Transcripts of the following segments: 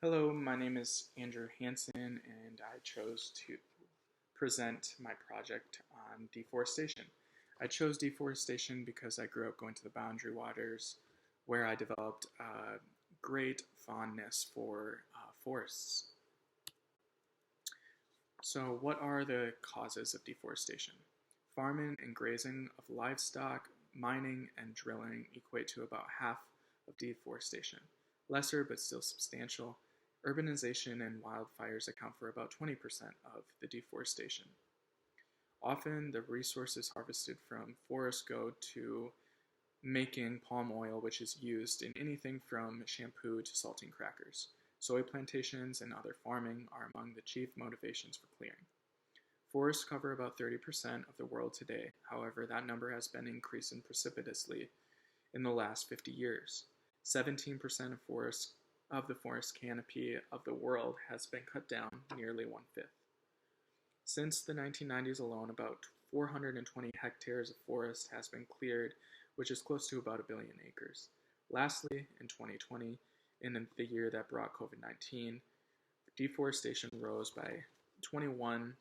Hello, my name is Andrew Hansen, and I chose to present my project on deforestation. I chose deforestation because I grew up going to the Boundary Waters, where I developed a great fondness for forests. So, what are the causes of deforestation? Farming and grazing of livestock, mining, and drilling equate to about half of deforestation. Lesser but still substantial, urbanization and wildfires account for about 20% of the deforestation. Often, the resources harvested from forests go to making palm oil, which is used in anything from shampoo to salting crackers. Soy plantations and other farming are among the chief motivations for clearing. Forests cover about 30% of the world today. However, that number has been increasing precipitously in the last 50 years. 17% of the forest canopy of the world has been cut down, nearly one-fifth. Since the 1990s alone, about 420 hectares of forest has been cleared, which is close to about a billion acres. Lastly, in 2020, in the year that brought COVID-19, deforestation rose by 21%,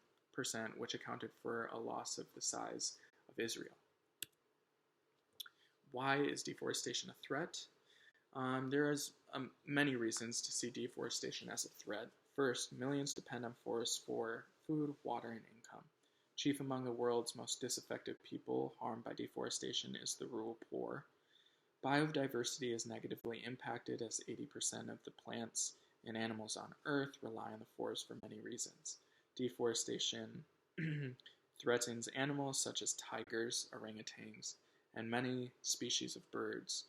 which accounted for a loss of the size of Israel. Why is deforestation a threat? There is many reasons to see deforestation as a threat. First, millions depend on forests for food, water, and income. Chief among the world's most disaffected people harmed by deforestation is the rural poor. Biodiversity is negatively impacted as 80% of the plants and animals on Earth rely on the forest for many reasons. Deforestation threatens animals such as tigers, orangutans, and many species of birds.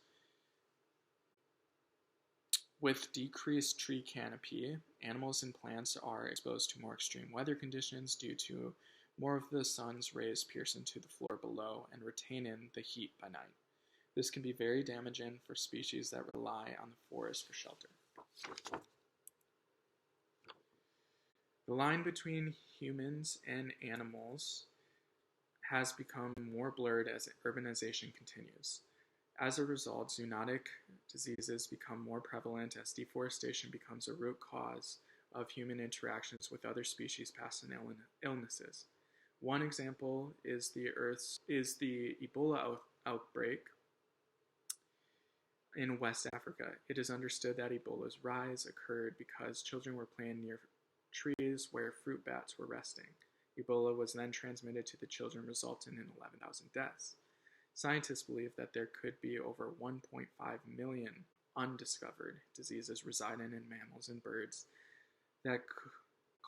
With decreased tree canopy, animals and plants are exposed to more extreme weather conditions due to more of the sun's rays pierce into the floor below and retain in the heat by night. This can be very damaging for species that rely on the forest for shelter. The line between humans and animals has become more blurred as urbanization continues. As a result, zoonotic diseases become more prevalent as deforestation becomes a root cause of human interactions with other species passing illnesses. One example is the Ebola outbreak in West Africa. It is understood that Ebola's rise occurred because children were playing near trees where fruit bats were resting. Ebola was then transmitted to the children, resulting in 11,000 deaths. Scientists believe that there could be over 1.5 million undiscovered diseases residing in mammals and birds that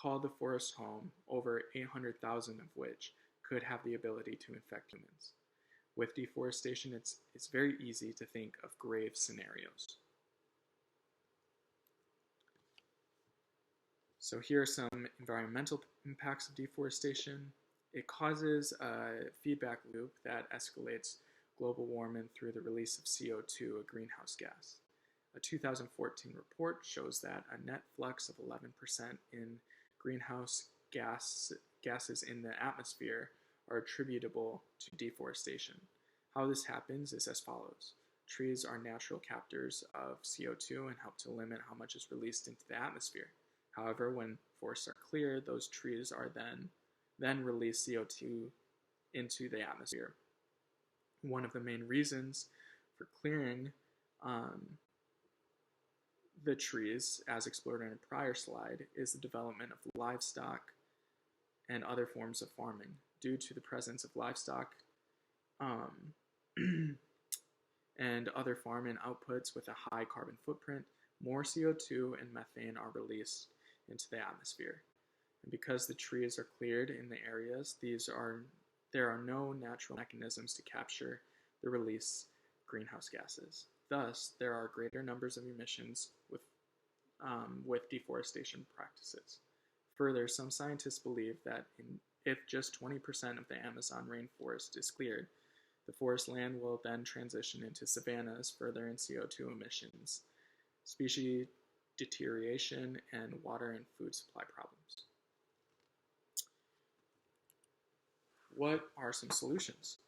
call the forest home, over 800,000 of which could have the ability to infect humans. With deforestation, it's very easy to think of grave scenarios. So here are some environmental impacts of deforestation. It causes a feedback loop that escalates global warming through the release of CO2, a greenhouse gas. A 2014 report shows that a net flux of 11% in greenhouse gases in the atmosphere are attributable to deforestation. How this happens is as follows. Trees are natural captors of CO2 and help to limit how much is released into the atmosphere. However, when forests are cleared, those trees are then release CO2 into the atmosphere. One of the main reasons for clearing the trees, as explored in a prior slide, is the development of livestock and other forms of farming. Due to the presence of livestock and other farming outputs with a high carbon footprint, more CO2 and methane are released into the atmosphere. And because the trees are cleared in the areas, there are no natural mechanisms to capture the release greenhouse gases. Thus, there are greater numbers of emissions with deforestation practices. Further, some scientists believe that if just 20% of the Amazon rainforest is cleared, the forest land will then transition into savannas, furthering CO2 emissions, species deterioration, and water and food supply problems. What are some solutions?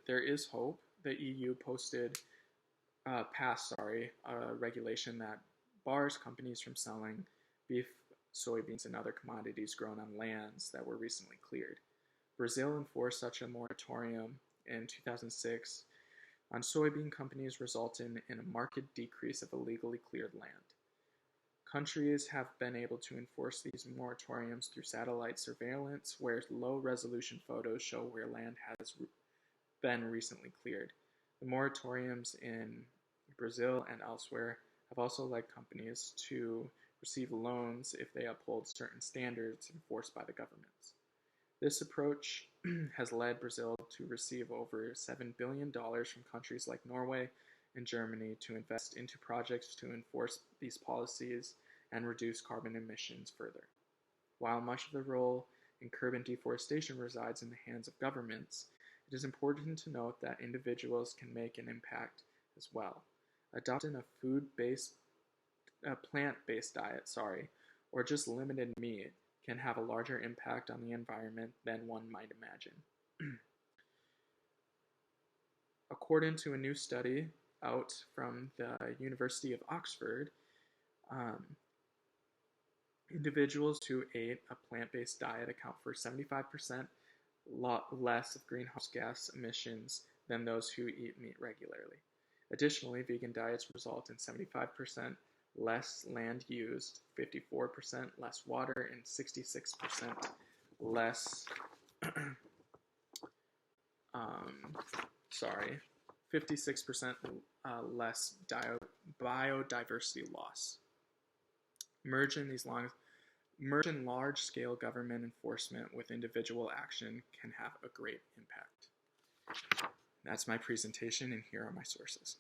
There is hope. The EU passed a regulation that bars companies from selling beef, soybeans, and other commodities grown on lands that were recently cleared. Brazil enforced such a moratorium in 2006 on soybean companies, resulting in a marked decrease of illegally cleared land. Countries have been able to enforce these moratoriums through satellite surveillance, where low-resolution photos show where land has been recently cleared. The moratoriums in Brazil and elsewhere have also led companies to receive loans if they uphold certain standards enforced by the governments. This approach has led Brazil to receive over $7 billion from countries like Norway and Germany to invest into projects to enforce these policies and reduce carbon emissions further. While much of the role in curbing deforestation resides in the hands of governments, it is important to note that individuals can make an impact as well. Adopting a plant-based diet, or just limited meat, can have a larger impact on the environment than one might imagine. According to a new study out from the University of Oxford, individuals who ate a plant-based diet account for 75% less of greenhouse gas emissions than those who eat meat regularly. Additionally, vegan diets result in 75% less land used, 54% less water, and 66% less, 56% less biodiversity loss. Merging large-scale government enforcement with individual action can have a great impact. That's my presentation, and here are my sources.